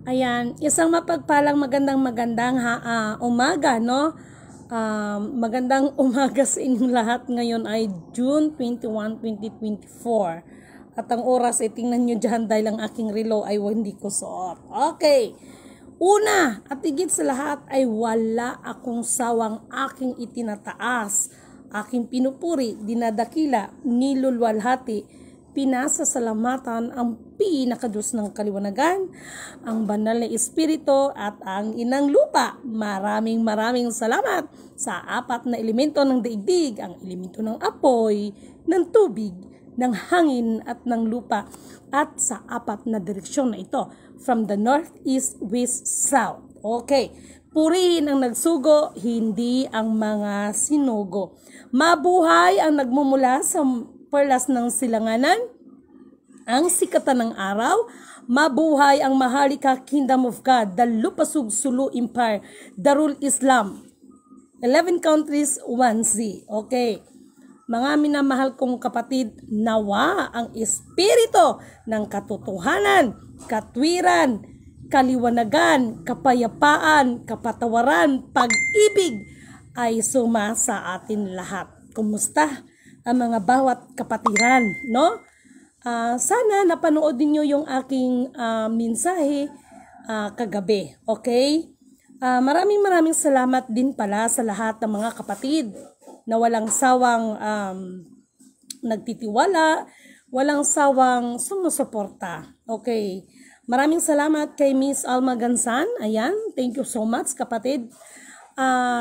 Ayan, isang mapagpalang magandang umaga, no? Magandang umaga sa inyong lahat. Ngayon ay June 21, 2024. At ang oras ay tingnan nyo dyan dahil ang aking relo ay hindi ko suot. Okay. Una at higit sa lahat ay wala akong sawang aking itinataas, aking pinupuri, dinadakila, nilulwalhati, pinasasalamatan ang pinakadiyos ng kaliwanagan, ang banal na espiritu at ang inang lupa. Maraming salamat sa apat na elemento ng daigdig, ang elemento ng apoy, ng tubig, ng hangin at ng lupa, at sa apat na direksyon na ito, from the north, east, west, south. Okay, purihin ang nagsugo, hindi ang mga sinugo. Mabuhay ang nagmumula sa perlas ng silanganan, ang sikatan ng araw. Mabuhay ang Maharlika Kingdom of God, the Lupasug Sulu Empire, Darul Islam, 11 countries, 1Z. Okay, mga minamahal kong kapatid, nawa ang espiritu ng katotohanan, katwiran, kaliwanagan, kapayapaan, kapatawaran, pag-ibig ay suma sa atin lahat. Kumusta ang mga bawat kapatiran, no? Sana napanood niyo yung aking mensahe kagabi, okay? Maraming salamat din pala sa lahat ng mga kapatid na walang sawang nagtitiwala, walang sawang sumusuporta, okay? Maraming salamat kay Miss Alma Gansan, ayan, thank you so much kapatid,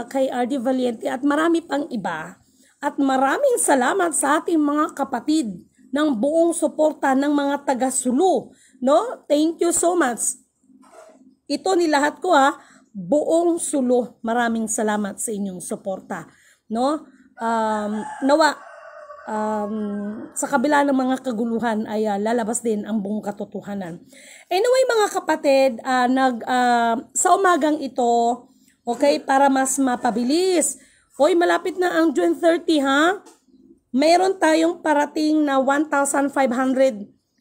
kay RD Valiente at marami pang iba. At maraming salamat sa ating mga kapatid ng buong suporta ng mga taga-Sulu, no? Thank you so much. Ito nilahat ko buong Sulu. Maraming salamat sa inyong suporta, no? Nawa sa kabila ng mga kaguluhan ay lalabas din ang buong katotohanan. Anyway mga kapatid, sa umagang ito, okay, para mas mapabilis, hoy, malapit na ang June 30 Mayroon tayong parating na 1,500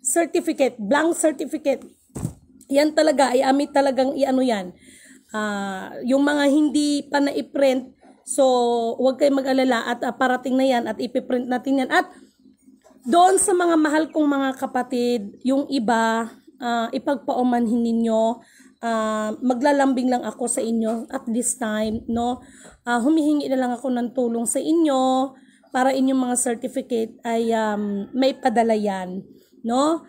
certificate, blank certificate. Yan talaga, ay amit talagang iano yan. Yung mga hindi pa na-print, so huwag kayong mag-alala at parating na yan at ipiprint natin yan. At doon sa mga mahal kong mga kapatid, yung iba, ipagpaumanhin ninyo, maglalambing lang ako sa inyo at this time, no? Humihingi na lang ako ng tulong sa inyo para inyong mga certificate ay may padala yan, no?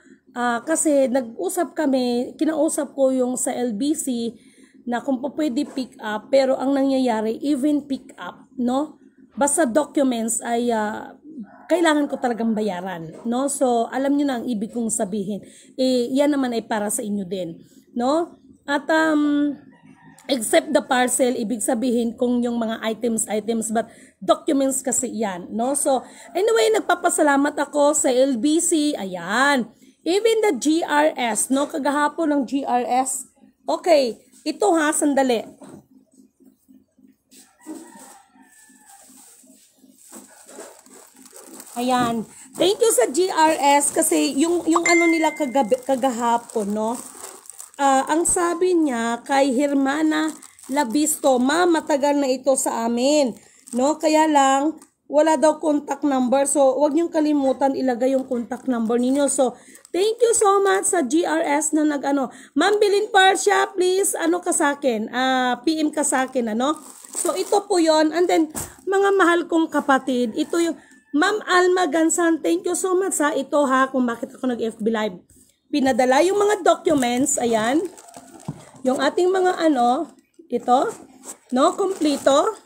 Kasi nag-usap kami, kinausap ko yung sa LBC na kung pwede pick up, pero ang nangyayari, even pick up, no? Basta documents ay kailangan ko talagang bayaran, no? So, alam nyo na ang ibig kong sabihin. Yan naman ay para sa inyo din, no? At except the parcel, ibig sabihin kung yung mga items, but documents kasi yan, no? So, anyway, nagpapasalamat ako sa LBC, ayan. Even the GRS, no? Kagahapon ng GRS. Okay, ito sandali. Ayan. Thank you sa GRS kasi yung ano nila kagahapon, no? Ang sabi niya kay Hermana Labisto, matagal na ito sa amin, no? Kaya lang, wala daw contact number. So, huwag niyong kalimutan ilagay yung contact number ninyo. So, thank you so much sa GRS na Ma'am Bilin Parsha, please, ka sa akin? PM ka sa akin, ano? So, ito po yon. And then, mga mahal kong kapatid, ito yung Ma'am Alma Gansan, thank you so much ito kung bakit ako nag-FB Live. Pinadala yung mga documents, ayan. Yung ating mga ito, no, kompleto.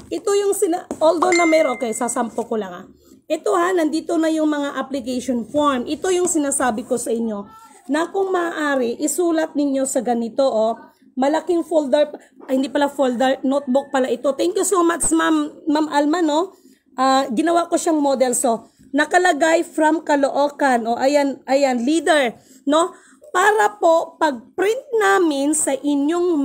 Ito yung although na meron, okay, sasampo ko lang Ito nandito na yung mga application form. Ito yung sinasabi ko sa inyo, na kung maaari, isulat ninyo sa ganito, malaking folder, hindi pala folder, notebook pala ito. Thank you so much, Ma'am Alma, no? Ginawa ko siyang model, so, nakalagay from Caloocan, ayan, leader, no? Para po pag-print namin sa inyong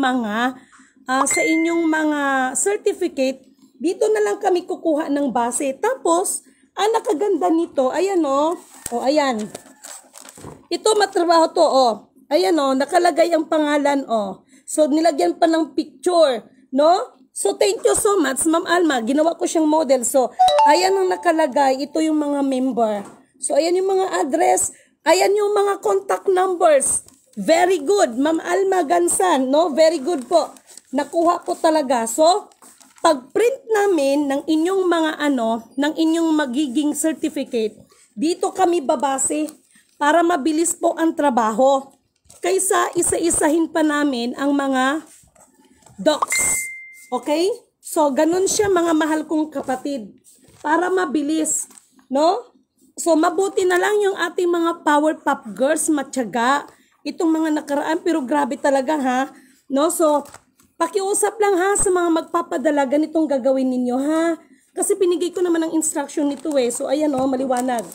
mga certificate, dito na lang kami kukuha ng base. Tapos, ang nakaganda nito, ayan ayan. Ito matrabaho to, Ayan o, nakalagay ang pangalan o. So, nilagyan pa ng picture, no? So, thank you so much, Ma'am Alma. Ginawa ko siyang model. So, ayan ang nakalagay. Ito yung mga member. So, ayan yung mga address. Ayan yung mga contact numbers. Very good, Ma'am Alma Gansan, no? Very good po. Nakuha po talaga. So, pag-print namin ng inyong mga ng inyong magiging certificate, dito kami babase para mabilis po ang trabaho. Kaysa isa-isahin pa namin ang mga docs. Okay? So, ganun siya mga mahal kong kapatid. Para mabilis, no? So, mabuti na lang yung ating mga Powerpuff Girls, matyaga. Itong mga nakaraan, pero grabe talaga ha. No? So, pakiusap lang ha sa mga magpapadala, ganitong gagawin ninyo ha. Kasi pinigay ko naman ang instruction nito eh. So, ayan o, maliwanag.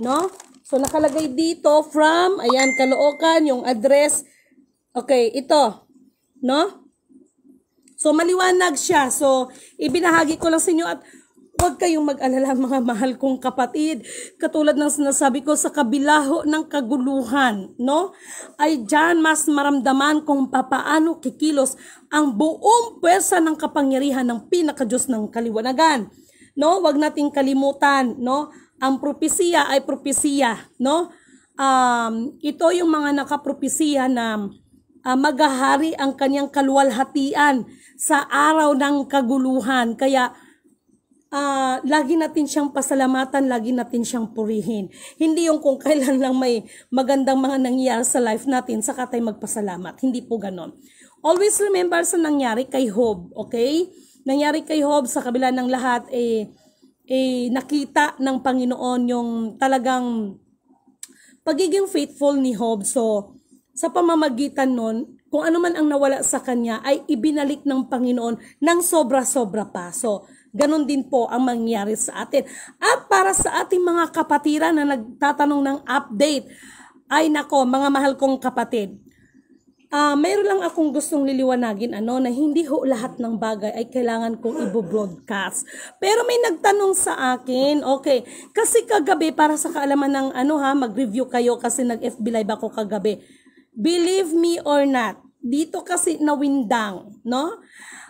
No? So, nakalagay dito from, ayan, Caloocan, yung address. Okay, ito. No? So, maliwanag siya. So, ibinahagi ko lang sa inyo at huwag kayong mag-alala mga mahal kong kapatid. Katulad ng sinasabi ko sa kabilaho ng kaguluhan, no? Ay dyan mas maramdaman kung papaano kikilos ang buong pwersa ng kapangyarihan ng pinakadiyos ng kaliwanagan. No? Huwag nating kalimutan, no? Ang propesiya ay propesiya, no? Ito yung mga nakapropesiya na maghahari ang kanyang kaluwalhatian sa araw ng kaguluhan. Kaya, lagi natin siyang pasalamatan, lagi natin siyang purihin. Hindi yung kung kailan lang may magandang mga nangyayari sa life natin, saka tayo magpasalamat. Hindi po ganon. Always remember sa nangyari kay Job, okay? Nangyari kay Job sa kabila ng lahat, nakita ng Panginoon yung talagang pagiging faithful ni Job. So, sa pamamagitan nun, kung ano man ang nawala sa kanya, ay ibinalik ng Panginoon ng sobra-sobra pa. So, ganon din po ang mangyari sa atin. At para sa ating mga kapatiran na nagtatanong ng update, ay nako, mga mahal kong kapatid, mayroon lang akong gustong liliwanagin na hindi ho lahat ng bagay ay kailangan kong i-broadcast. Pero may nagtanong sa akin, okay, kasi kagabi para sa kaalaman ng mag-review kayo kasi nag-FB live ako kagabi. Believe me or not, dito kasi nawindang, no?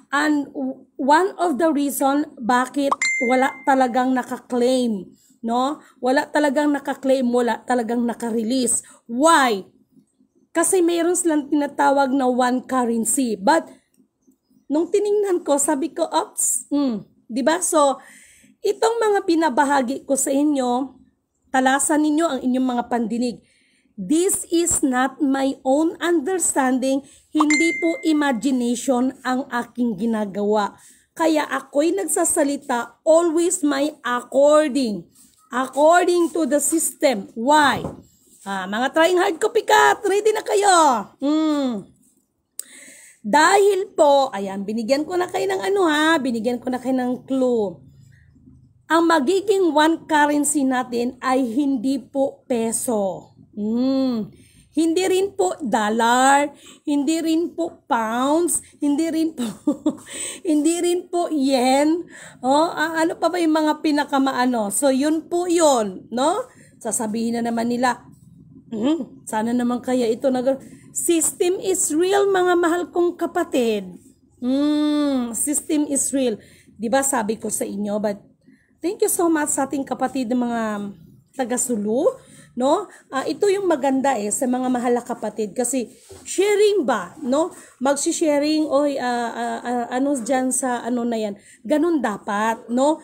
And one of the reason bakit wala talagang naka-claim, no? Wala talagang naka-claim, wala talagang naka-release. Why? Kasi mayroon silang tinatawag na one currency. But nung tiningnan ko, sabi ko, oops, 'di ba? So, itong mga pinabahagi ko sa inyo, talasan ninyo ang inyong mga pandinig. This is not my own understanding, hindi po imagination ang aking ginagawa. Kaya ako'y nagsasalita, always my according to the system. Why? Mga trying hard copycat, ready na kayo? Dahil po, ayan, binigyan ko na kayo ng binigyan ko na kayo ng clue. Ang magiging one currency natin ay hindi po peso. Hindi rin po dollar, hindi rin po pounds, hindi rin po yen. Ano pa ba yung mga pinakamaano? So yun po yun, no? Sasabihin na naman nila, sana naman kaya ito system is real, mga mahal kong kapatid. System is real. 'Di ba sabi ko sa inyo, but thank you so much sa ating kapatid ng mga taga-Sulu. No? Ito yung maganda sa mga mahal na kapatid kasi sharing ba, no? Magsi-sharing diyan sa na yan. Ganun dapat, no?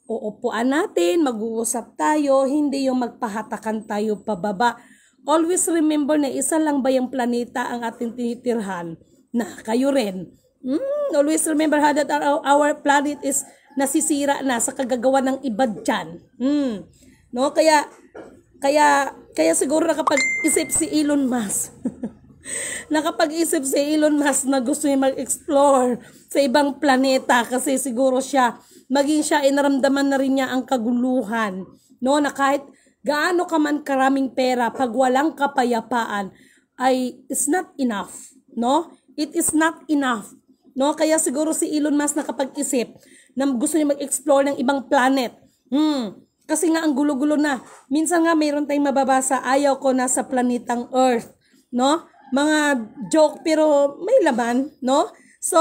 Uupuan natin, mag-uusap tayo, hindi yung magpahatakan tayo pababa. Always remember na isa lang ba yung planeta ang ating tinitirhan? Na kayo rin. Always remember that our planet is nasisira na sa kagagawa ng iba dyan. No? Kaya siguro nakapag-isip si Elon Musk. Nakapag-isip si Elon Musk na gusto niya mag-explore sa ibang planeta kasi siguro maging siya naramdaman na rin niya ang kaguluhan. No, na kahit gaano ka man karaming pera, pag walang kapayapaan ay it's not enough, no? It is not enough. No, kaya siguro si Elon Musk nakapag-isip na gusto niya mag-explore ng ibang planet. Kasi nga ang gulo-gulo na. Minsan nga mayroon tayong mababasa, ayaw ko nasa planetang Earth. no? Mga joke pero may laman, no? So,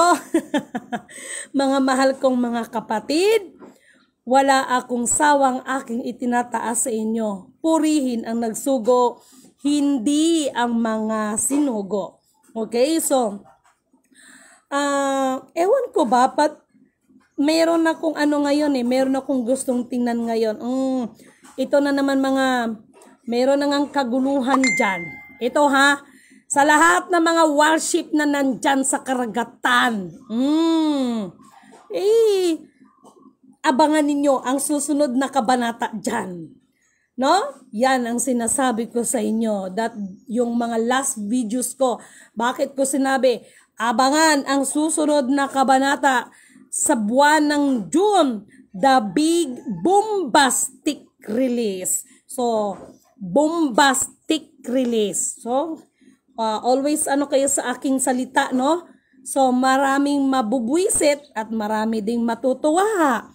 mga mahal kong mga kapatid, wala akong sawang aking itinataas sa inyo. Purihin ang nagsugo, hindi ang mga sinugo. Okay, so, ewan ko ba, meron akong ano ngayon meron akong gustong tingnan ngayon. Ito na naman meron na ngang kaguluhan dyan. Ito ha, sa lahat ng mga warship na nandyan sa karagatan. Abangan ninyo ang susunod na kabanata dyan. No? Yan ang sinasabi ko sa inyo. That yung mga last videos ko. Bakit ko sinabi? Abangan ang susunod na kabanata sa buwan ng June. The big bombastic release. So, bombastic release. So, always kayo sa aking salita, no? So, maraming mabubwisit at marami ding matutuwa.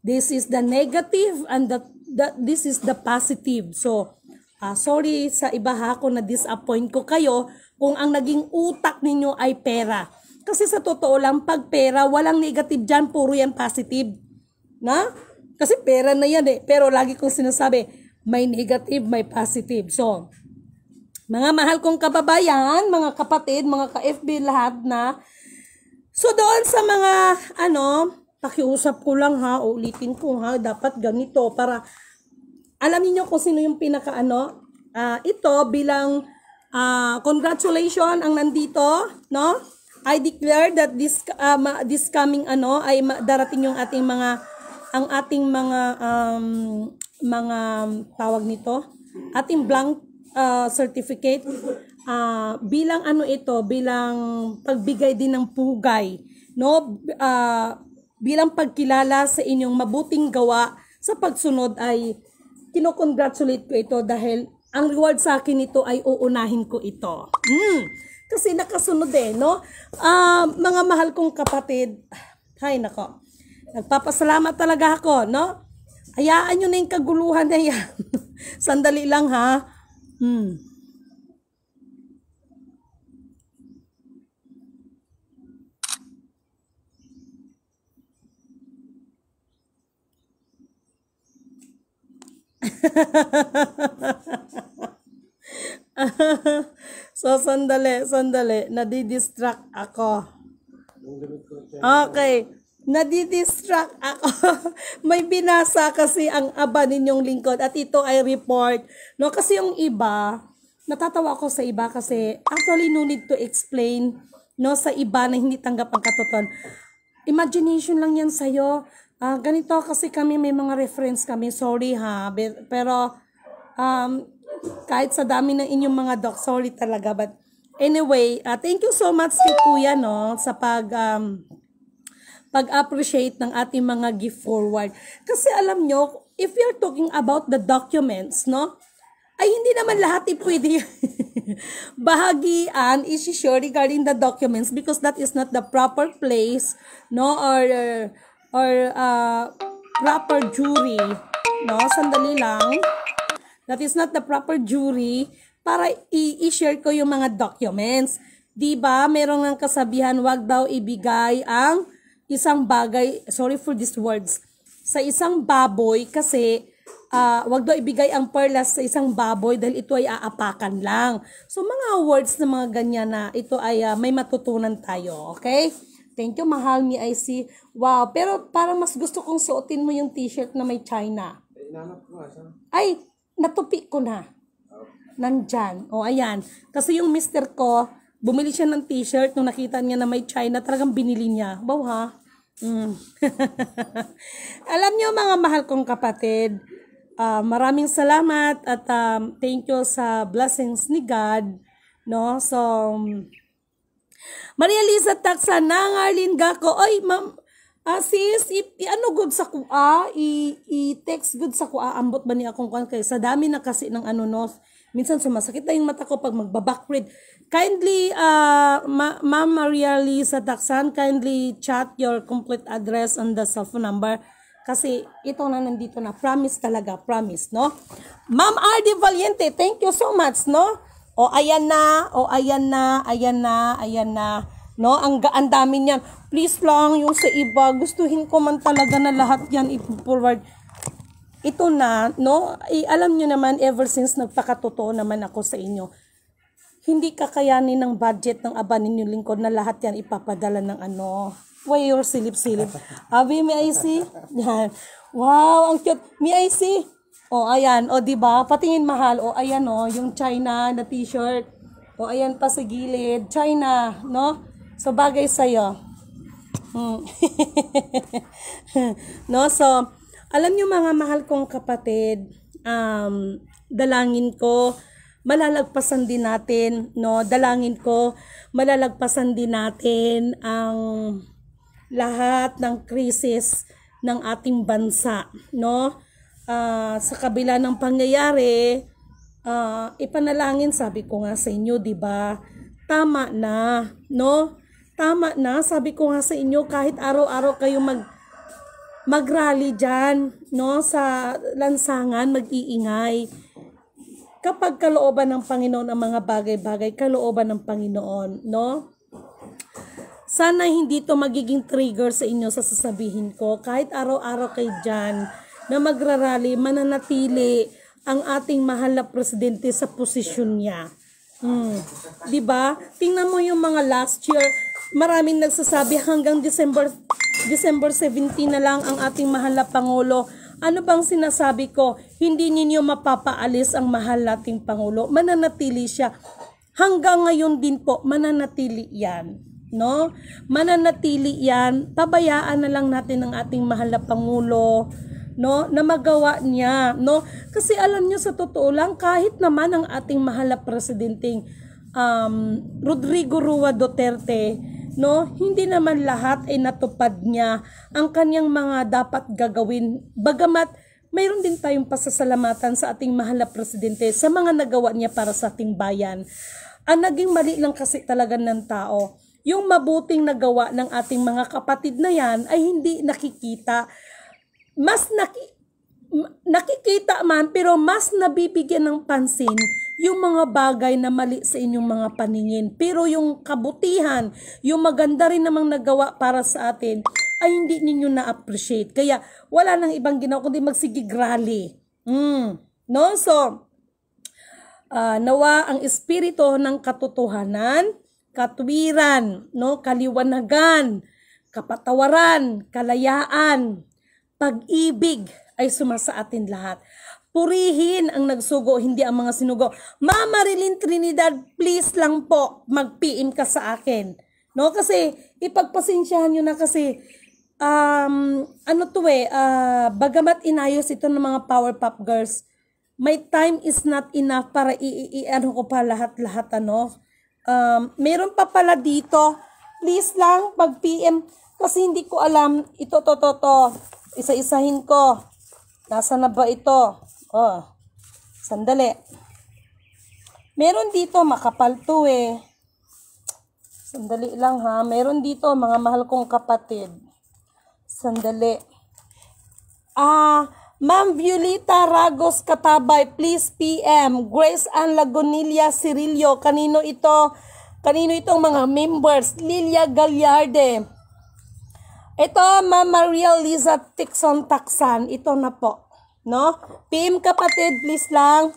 This is the negative and this is the positive. So, sorry sa iba ha kung na-disappoint ko kayo kung ang naging utak ninyo ay pera. Kasi sa totoo lang, pag pera, walang negative dyan, puro yan positive. Na? Kasi pera na yan Pero lagi kong sinasabi, may negative, may positive. So, mga mahal kong kababayan, mga kapatid, mga ka-FB lahat na. So doon sa mga pakiusap ko lang ha, ulitin ko ha, dapat ganito para alam niyo kung sino yung pinaka ito bilang congratulations ang nandito, no? I declare that this coming ay darating yung ating mga tawag nito, ating blank certificate bilang bilang pagbigay din ng pugay, no? Bilang pagkilala sa inyong mabuting gawa sa pagsunod ay kino-congratulate ko ito dahil ang reward sa akin ito ay uunahin ko ito. Kasi nakasunod no? Mga mahal kong kapatid, hay nako, nagpapasalamat talaga ako, no? Hayaan nyo na yung kaguluhan na yan. Sandali lang ha. So, sandali. Nadidistract ako. Okay. Nadidistract ako. May binasa kasi ang aba ninyong lingkod at ito ay report. No, kasi yung iba, natatawa ako sa iba kasi actually no need to explain, no, sa iba na hindi tanggap ang katotohanan. Imagination lang yan sa'yo. Ganito kasi kami, may mga reference kami. Sorry ha. Pero, kahit sa dami ng inyong mga doc, sorry talaga. But anyway, thank you so much kay Kuya, no, sa pag-appreciate ng ating mga gift forward. Kasi alam nyo, if you're talking about the documents, no, ay hindi naman lahat pwede bahagian, isi-share regarding the documents because that is not the proper place, no, or proper jury, no, sandali lang. That is not the proper jury para i-share ko yung mga documents. Diba, merong ng kasabihan, wag daw ibigay ang isang bagay, sorry for these words, sa isang baboy kasi wag daw ibigay ang perlas sa isang baboy dahil ito ay aapakan lang. So mga words na mga ganyan na ito ay may matutunan tayo, okay? Thank you, mahal mi I see. Wow, pero parang mas gusto kong suotin mo yung t-shirt na may China. Ay, natupi ko na. Nandyan. O ayan. Kasi yung mister ko, bumili siya ng t-shirt nung nakita niya na may China, talagang binili niya. Wow ha? Alam niyo mga mahal kong kapatid, maraming salamat at thank you sa blessings ni God, no? So Maria Lisa Taksa nang Arlene Gako, oy ma'am, sis, ano good sa kuha, i-text good sa kuha, ambot ba niya akong kuha kay sa dami na kasi ng no, minsan sumasakit na yung mata ko pag magbabackread. Kindly, Ma'am Maria Lisa Taksan, kindly chat your complete address and the cell phone number. Kasi ito na nandito na. Promise talaga, promise, no? Ma'am R.D. Valiente, thank you so much, no? O ayan na, o ayan na, ayan na, ayan na. No, ang dami niyan. Please lang yung sa iba, gustuhin ko man talaga na lahat yan i-forward. Ito na, no? Alam nyo naman, ever since nagpakatotoo naman ako sa inyo, hindi kakayanin ng budget ng aba ninyo lingkod na lahat yan ipapadala ng ano. Why your silip-silip? Abi, may I see? Yan. Wow, ang cute. May I see? O, ayan. O, diba? Patingin mahal. O, ayan, o. Yung China na t-shirt. O, ayan pa sa gilid. China, no? So, bagay sa'yo. No? So, alam nyo mga mahal kong kapatid, dalangin ko, malalagpasan din natin, no? Dalangin ko, malalagpasan din natin ang lahat ng krisis ng ating bansa, no? Sa kabila ng pangyayari, ipanalangin, sabi ko nga sa inyo, 'di ba? Tama na, no? Tama na, sabi ko nga sa inyo, kahit araw-araw kayo mag-rally diyan, no? Sa lansangan, mag-iingay. Kapag kalooban ng Panginoon ang mga bagay-bagay, kalooban ng Panginoon, no? Sana hindi to magiging trigger sa inyo sa sasabihin ko. Kahit araw-araw kayo dyan na magrarally, mananatili ang ating mahal na presidente sa posisyon niya. Diba? Tingnan mo yung mga last year, maraming nagsasabi hanggang December 17 na lang ang ating mahal na Pangulo. Ano bang sinasabi ko? Hindi ninyo mapapaalis ang mahal nating Pangulo. Mananatili siya. Hanggang ngayon din po, mananatili yan. No? Mananatili yan. Pabayaan na lang natin ang ating mahal na Pangulo, no? Na magawa niya. No? Kasi alam nyo, sa totoo lang, kahit naman ang ating mahal na presidenting Rodrigo Roa Duterte, no, hindi naman lahat ay natupad niya ang kanyang mga dapat gagawin. Bagamat mayroon din tayong pasasalamatan sa ating mahal na presidente sa mga nagawa niya para sa ating bayan. Ang naging mali lang kasi talaga ng tao, yung mabuting nagawa ng ating mga kapatid na yan ay hindi nakikita. Mas nakikita man, pero mas nabibigyan ng pansin yung mga bagay na mali sa inyong mga paningin. Pero yung kabutihan, yung maganda rin namang nagawa para sa atin, ay hindi ninyo na-appreciate. Kaya wala nang ibang ginawa kundi magsigig rally. No? So, nawa ang espiritu ng katotohanan, katwiran, no? Kaliwanagan, kapatawaran, kalayaan, pag-ibig ay sumasa atin lahat. Purihin ang nagsugo, hindi ang mga sinugo. Mama Marilyn Trinidad, please lang po, mag-PM ka sa akin. No? Kasi, ipagpasensyahan nyo na kasi, bagamat inayos ito ng mga Power Pop Girls, my time is not enough para ano ko pa lahat-lahat, ano. Meron pa pala dito, please lang, mag-PM, kasi hindi ko alam, ito, isa-isahin ko. Nasa na ba ito? Oh, sandali. Meron dito, makapal to eh. Sandali lang ha. Meron dito, mga mahal kong kapatid. Sandali. Ma'am Violeta Ragos Katabay, please PM. Grace Ann Lagunilla Cirillo. Kanino ito? Kanino itong mga members? Lilia Gallarde. Ito, Ma'am Maria Liza Tixon Taksan. Ito na po. No? PM kapatid, please lang.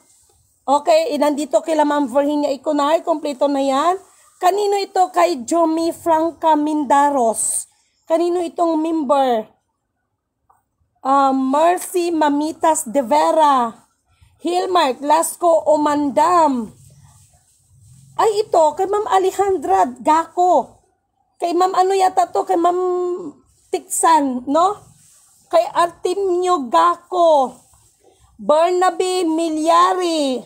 Okay, nandito kila Ma'am Virginia Iconar. Kompleto na yan. Kanino ito? Kay Jomi Franca Mindaros. Kanino itong member? Mercy Mamitas De Vera. Hilmark Lasco Omandam. Ay, ito, kay Ma'am Alejandra Gaco. Kay Ma'am ano yata to? Kay Ma'am Tiksan, no? Kay Artemio Gaco, Bernabe Milyari,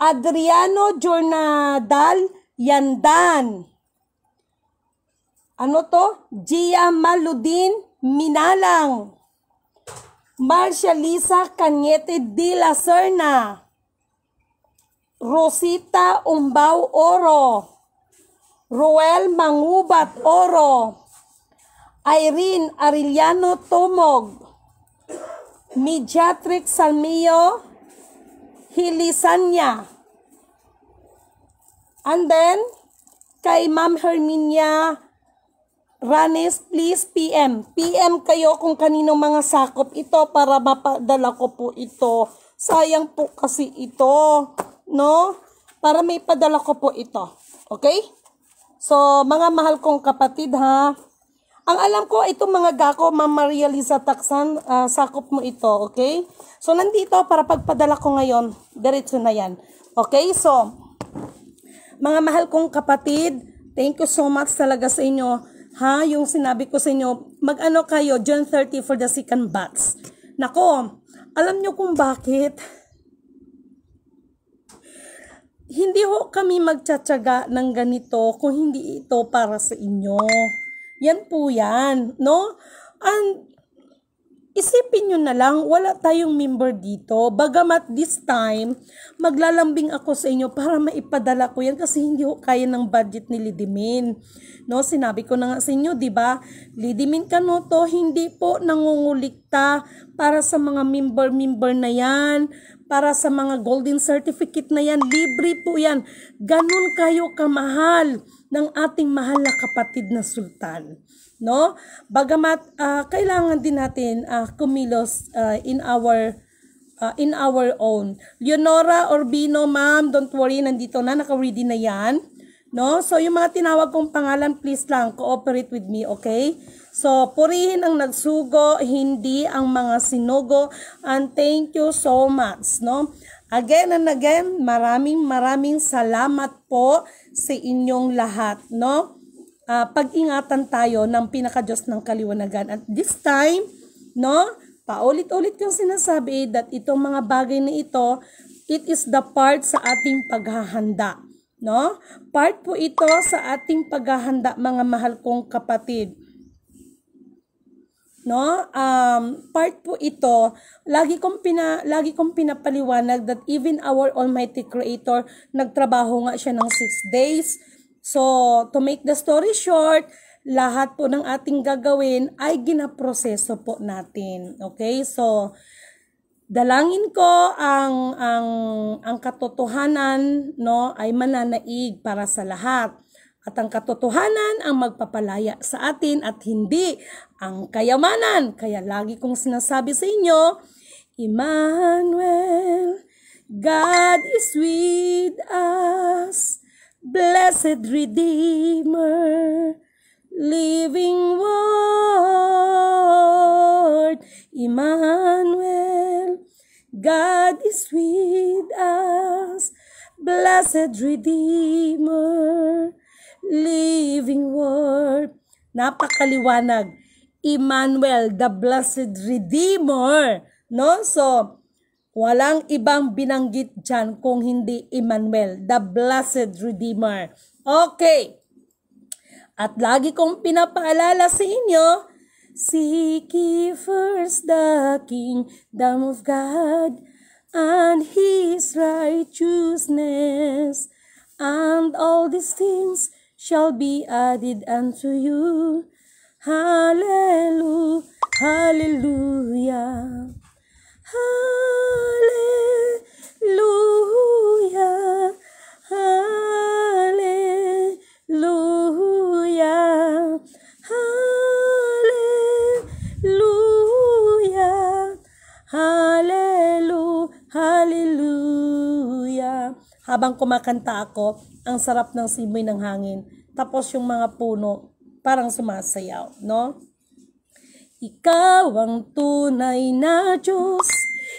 Adriano Jornadal Yandan. Ano to? Gia Maludin Minalang, Marcia Lisa Cañete de la Serna, Rosita Umbao Oro, Roel Mangubat Oro, Irene Arellano Tomog, Mediatrix Salmio Hilisanya, And then, kay Ma'am Herminia Ranes, please PM. PM kayo kung kaninong mga sakop ito para mapadala ko po ito. Sayang po kasi ito, no? Para may padala ko po ito. Okay? So, mga mahal kong kapatid ha. Ang alam ko, itong mga gako, Ma'am Maria Lisa Taksan, sakop mo ito, okay? So, nandito para pagpadala ko ngayon, diretso na yan. Okay? So, mga mahal kong kapatid, thank you so much talaga sa inyo. Ha, yung sinabi ko sa inyo, mag-ano kayo, June 30 for the second batch. Nako, alam nyo kung bakit? Hindi ho kami magtsatsaga ng ganito kung hindi ito para sa inyo. Yan po yan, no? And isipin nyo na lang, wala tayong member dito. Bagamat this time, maglalambing ako sa inyo para maipadala ko yan kasi hindi ko kaya ng budget ni Lidimin. No, sinabi ko na nga sa inyo, di ba? Lidimin Canoto, hindi po nangungulikta para sa mga member na yan, para sa mga golden certificate na yan. Libre po yan. Ganun kayo kamahal ng ating mahal na kapatid na sultan. No? Bagamat kailangan din natin kumilos in our own. Leonora Orbino, ma'am, don't worry, nandito na, naka-ready na yan. No? So, yung mga tinawag kong pangalan, please lang, cooperate with me, okay? So, purihin ang nagsugo, hindi ang mga sinugo, and thank you so much, no? Again and again, maraming salamat po sa inyong lahat, no? Pag-ingatan tayo ng pinaka-Diyos ng kaliwanagan. At this time, no, paulit-ulit yung sinasabi that itong mga bagay na ito, it is the part sa ating paghahanda. No? Part po ito sa ating paghahanda, mga mahal kong kapatid. No? Part po ito, lagi kong pinapaliwanag that even our Almighty Creator, nagtrabaho nga siya ng 6 days. So, to make the story short, lahat po ng ating gagawin ay ginaproseso po natin. Okay? So, dalangin ko ang katotohanan, no, ay mananaig para sa lahat. At ang katotohanan ang magpapalaya sa atin at hindi ang kayamanan. Kaya lagi kong sinasabi sa inyo, Emmanuel, God is with us. Blessed Redeemer, living Word, Emmanuel, God is with us. Blessed Redeemer, living Word. Napakaliwanag. Emmanuel, the Blessed Redeemer. No? So, walang ibang binanggit dyan kung hindi Emmanuel, the Blessed Redeemer. Okay. At lagi kong pinapaalala sa inyo, seek ye first the kingdom of God and His righteousness, and all these things shall be added unto you. Hallelujah, hallelujah. Hallelujah, hallelujah, hallelujah, hallelujah. Habang kumakanta ako, ang sarap ng simoy ng hangin. Tapos yung mga puno, parang sumasayaw, no? Ikaw ang tunay na Diyos,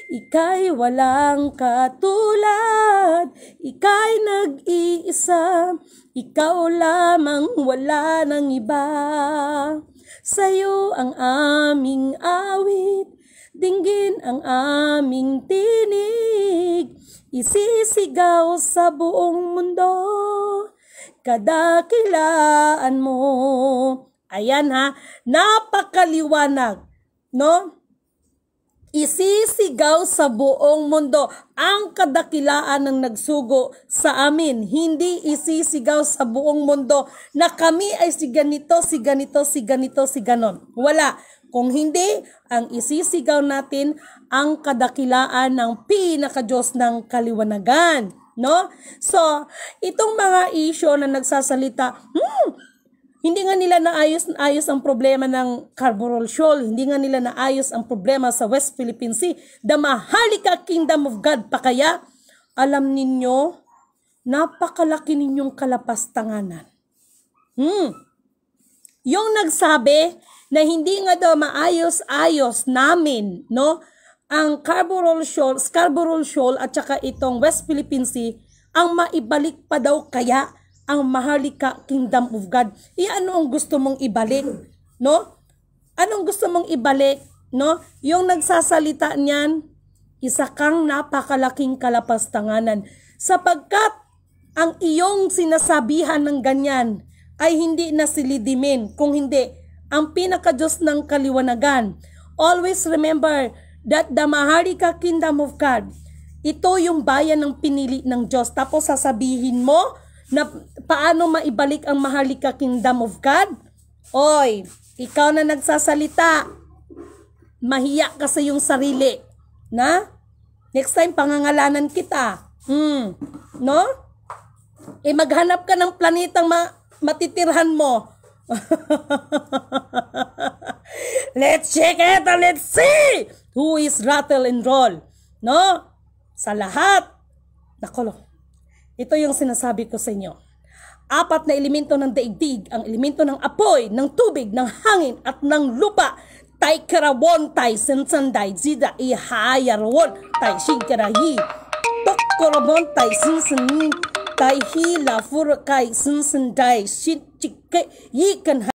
Ika'y walang katulad, Ika'y nag-iisa, Ikaw lamang wala ng iba. Sa'yo ang aming awit, dinggin ang aming tinig, isisigaw sa buong mundo, kadakilaan mo. Ayan ha, napakaliwanag, no? Isisigaw sa buong mundo ang kadakilaan ng nagsugo sa amin. Hindi isisigaw sa buong mundo na kami ay si ganito, si ganito, si ganito, si ganon. Wala. Kung hindi, ang isisigaw natin ang kadakilaan ng pinaka-Diyos ng kaliwanagan. No? So, itong mga issue na nagsasalita, hindi nga nila naayos ang problema ng Carborol Shoal, hindi nga nila naayos ang problema sa West Philippine Sea, the Maharlika Kingdom of God pa kaya, alam ninyo, napakalaki ninyong kalapastanganan. Yung nagsabi na hindi nga daw maayos-ayos namin, no, ang Scarborough Shoal at saka itong West Philippine Sea, ang maibalik pa daw kaya ang Maharlika Kingdom of God. Ano ang gusto mong ibalik? No? Anong gusto mong ibalik? No? Yung nagsasalita niyan, isa kang napakalaking kalapastanganan. Sapagkat ang iyong sinasabihan ng ganyan ay hindi na silidimin. Kung hindi, ang pinaka-Diyos ng kaliwanagan. Always remember that the Maharlika Kingdom of God, ito yung bayan ng pinili ng Diyos. Tapos sasabihin mo na paano maibalik ang Maharlika Kingdom of God? Oy, ikaw na nagsasalita, mahiya ka sa iyong sarili. Na? Next time, pangangalanan kita. No? Maghanap ka ng planetang matitirhan mo. Let's check it and let's see who is rattle and roll. No? Sa lahat. Nakolo. Ito yung sinasabi ko sa inyo. 4 na elemento ng daigdig, ang elemento ng apoy, ng tubig, ng hangin, at ng lupa. Tai karawon, tai sensanday, zida ihayarawon, tai shinkarahi. Tok karawon, tai sensan, tai hila, furakai, sensanday, shit chike, yikan